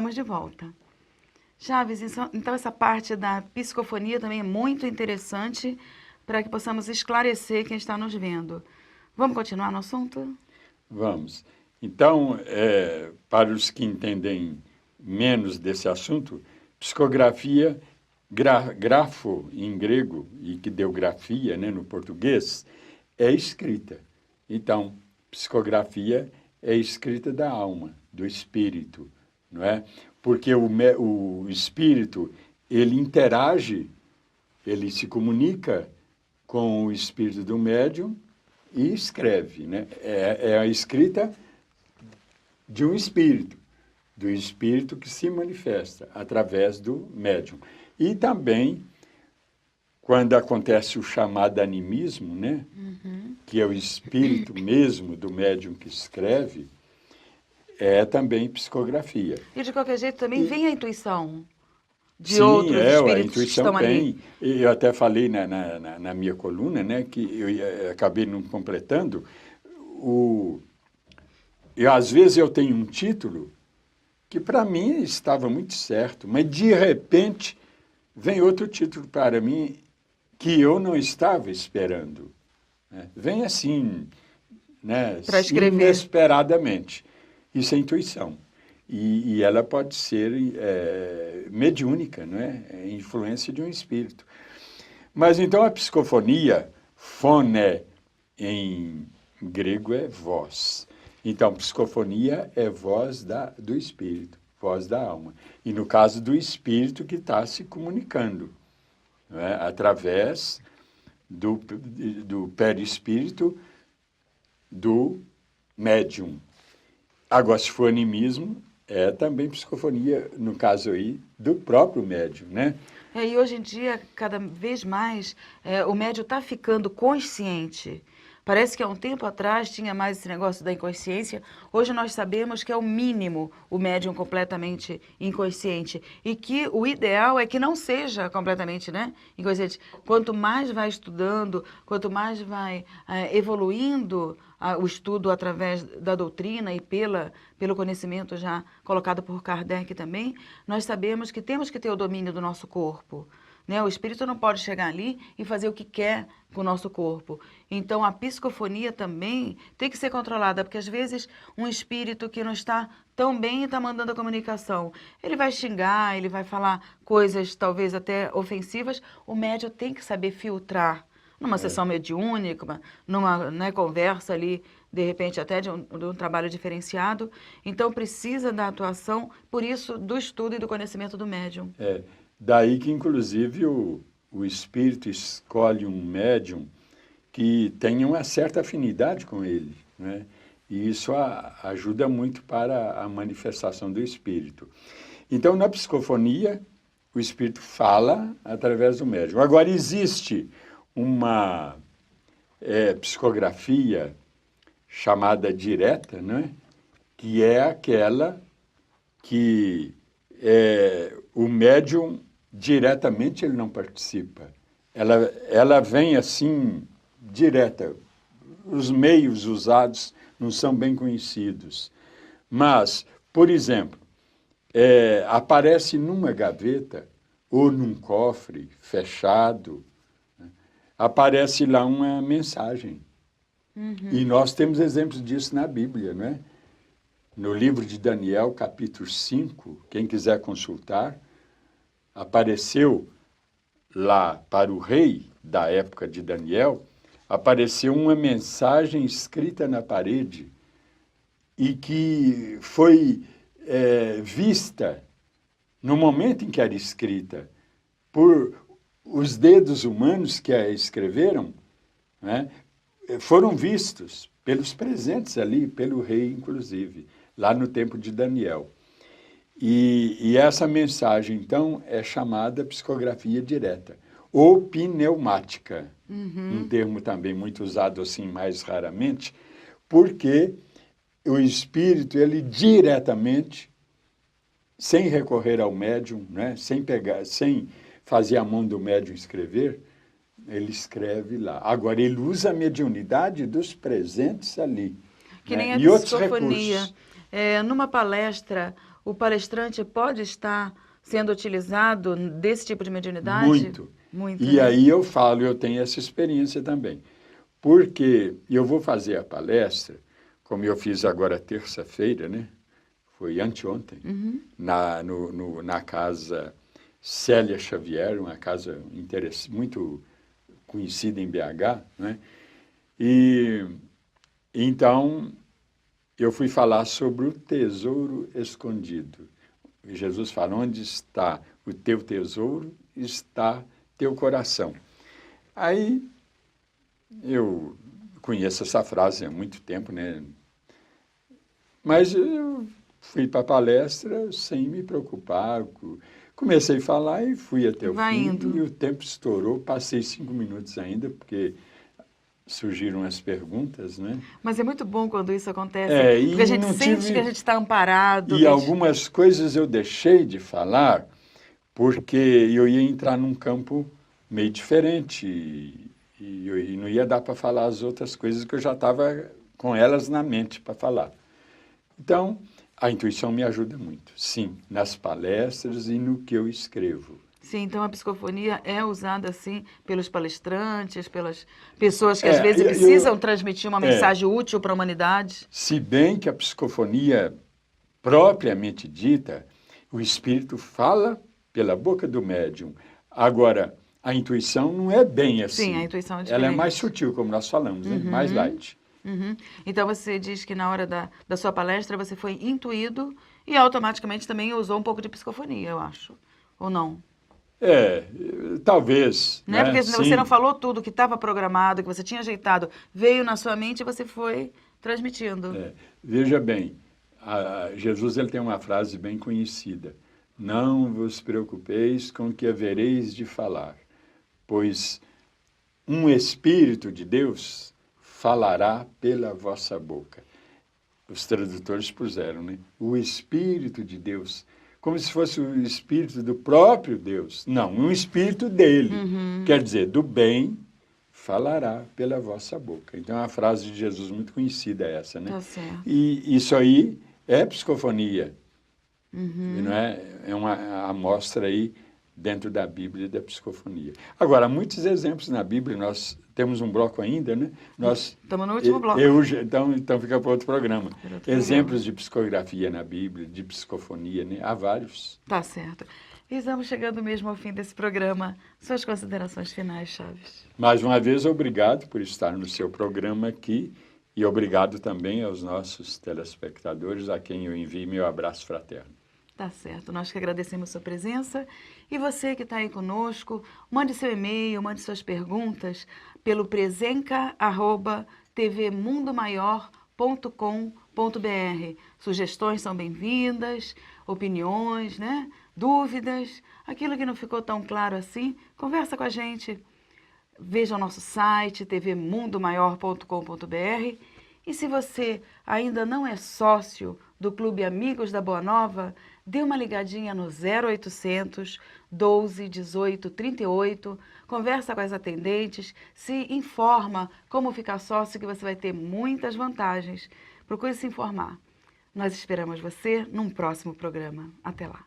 estamos de volta. Chaves, então essa parte da psicofonia também é muito interessante para que possamos esclarecer quem está nos vendo. Vamos continuar no assunto? Vamos. Então, para os que entendem menos desse assunto, psicografia, grafo em grego, e que deu grafia, né, no português, é escrita. Então, psicografia é escrita da alma, do espírito, não é? Porque o espírito, ele interage, ele se comunica com o espírito do médium e escreve, né? É a escrita de um espírito, do espírito que se manifesta através do médium. E também, quando acontece o chamado animismo, né? Que é o espírito mesmo do médium que escreve, é também psicografia. E de qualquer jeito também vem a intuição de Sim, outros a espíritos que intuição estão ali. tem. E eu até falei na minha coluna, né, que eu acabei não completando, às vezes eu tenho um título que para mim estava muito certo, mas de repente vem outro título para mim que eu não estava esperando. Né? Vem assim, né, Para escrever. inesperadamente. Isso é intuição. E ela pode ser mediúnica, não é? É influência de um espírito. Mas então a psicofonia, fone em grego é voz. Então, psicofonia é voz do espírito, voz da alma. E no caso do espírito que está se comunicando, não é? Através do perispírito do médium. Agora, se for animismo, é também psicofonia, no caso aí, do próprio médium, né? E hoje em dia, cada vez mais, o médium está ficando consciente. Parece que há um tempo atrás tinha mais esse negócio da inconsciência. Hoje nós sabemos que é o mínimo o médium completamente inconsciente. E que o ideal é que não seja completamente, né, inconsciente. Quanto mais vai estudando, quanto mais vai evoluindo o estudo através da doutrina e pelo conhecimento já colocado por Kardec também, nós sabemos que temos que ter o domínio do nosso corpo. Né? O espírito não pode chegar ali e fazer o que quer com o nosso corpo. Então, a psicofonia também tem que ser controlada, porque às vezes um espírito que não está tão bem está mandando a comunicação. Ele vai xingar, ele vai falar coisas talvez até ofensivas. O médium tem que saber filtrar. Numa sessão mediúnica, numa, né, conversa ali, de repente até de um trabalho diferenciado. Então, precisa da atuação, por isso, do estudo e do conhecimento do médium. Daí que, inclusive, o espírito escolhe um médium que tenha uma certa afinidade com ele, né? E isso ajuda muito para a manifestação do espírito. Então, na psicofonia, o espírito fala através do médium. Agora, existe uma psicografia chamada direta, né? Que é aquela que o médium diretamente ele não participa. Ela vem assim, direta. Os meios usados não são bem conhecidos. Mas, por exemplo, aparece numa gaveta ou num cofre fechado, né? Aparece lá uma mensagem. E nós temos exemplos disso na Bíblia, não é? No livro de Daniel, capítulo 5, quem quiser consultar, apareceu lá para o rei da época de Daniel, apareceu uma mensagem escrita na parede e que foi vista no momento em que era escrita por os dedos humanos que a escreveram, né? Foram vistos pelos presentes ali, pelo rei inclusive, lá no tempo de Daniel. E essa mensagem, então, é chamada psicografia direta, ou pneumática, um termo também muito usado assim mais raramente, porque o espírito, ele diretamente, sem recorrer ao médium, né, sem fazer a mão do médium escrever, ele escreve lá. Agora, ele usa a mediunidade dos presentes ali. Que Né? nem a E outros psicofonia. recursos. Numa palestra, o palestrante pode estar sendo utilizado desse tipo de mediunidade? Muito. Muito, E né? aí eu falo, eu tenho essa experiência também. Porque eu vou fazer a palestra, como eu fiz agora terça-feira, né? Foi anteontem, na casa Célia Xavier, uma casa muito conhecida em BH, né? E então eu fui falar sobre o tesouro escondido. E Jesus fala, onde está o teu tesouro, está teu coração. Aí eu conheço essa frase há muito tempo, né? Mas eu fui para a palestra sem me preocupar. Comecei a falar e fui até o Vai fim. indo. E o tempo estourou. Passei 5 minutos ainda, porque surgiram as perguntas, né? Mas é muito bom quando isso acontece, porque a E gente não sente que a tive... gente está amparado. E algumas coisas eu deixei de falar porque eu ia entrar num campo meio diferente e não ia dar para falar as outras coisas que eu já estava com elas na mente para falar. Então, a intuição me ajuda muito, sim, nas palestras e no que eu escrevo. Sim, então a psicofonia é usada assim pelos palestrantes, pelas pessoas que às vezes precisam transmitir uma mensagem útil para a humanidade. Se bem que a psicofonia propriamente dita, o espírito fala pela boca do médium. Agora, a intuição não é bem assim. Sim, a intuição é Ela é diferente. mais sutil, como nós falamos, né? Mais light. Então você diz que na hora da sua palestra você foi intuído e automaticamente também usou um pouco de psicofonia, eu acho. Ou não? Talvez. Né? Porque Sim. você não falou tudo que estava programado, que você tinha ajeitado, veio na sua mente e você foi transmitindo. Veja bem, Jesus ele tem uma frase bem conhecida. Não vos preocupeis com o que havereis de falar, pois um Espírito de Deus falará pela vossa boca. Os tradutores puseram, né? O Espírito de Deus, como se fosse o Espírito do próprio Deus. Não, um Espírito dele. Quer dizer, do bem falará pela vossa boca. Então, é uma frase de Jesus muito conhecida essa, né? Tá certo. E isso aí é psicofonia. Não é? É uma amostra aí dentro da Bíblia da psicofonia. Agora, há muitos exemplos na Bíblia, nós temos um bloco ainda, né? Estamos no último bloco. Então fica para outro programa. Outro Exemplos de psicografia na Bíblia, de psicofonia, né? Há vários. Tá certo. E estamos chegando mesmo ao fim desse programa. Suas considerações finais, Chaves. Mais uma vez, obrigado por estar no seu programa aqui e obrigado também aos nossos telespectadores, a quem eu envio meu abraço fraterno. Tá certo. Nós que agradecemos sua presença. E você que está aí conosco, mande seu e-mail, mande suas perguntas pelo presenca@tvmundomaior.com.br. Sugestões são bem-vindas, opiniões, né? Dúvidas, aquilo que não ficou tão claro assim, conversa com a gente. Veja o nosso site, tvmundomaior.com.br. E se você ainda não é sócio do Clube Amigos da Boa Nova, dê uma ligadinha no 0800 12 18 38, conversa com as atendentes, se informa como ficar sócio, que você vai ter muitas vantagens. Procure se informar. Nós esperamos você num próximo programa. Até lá.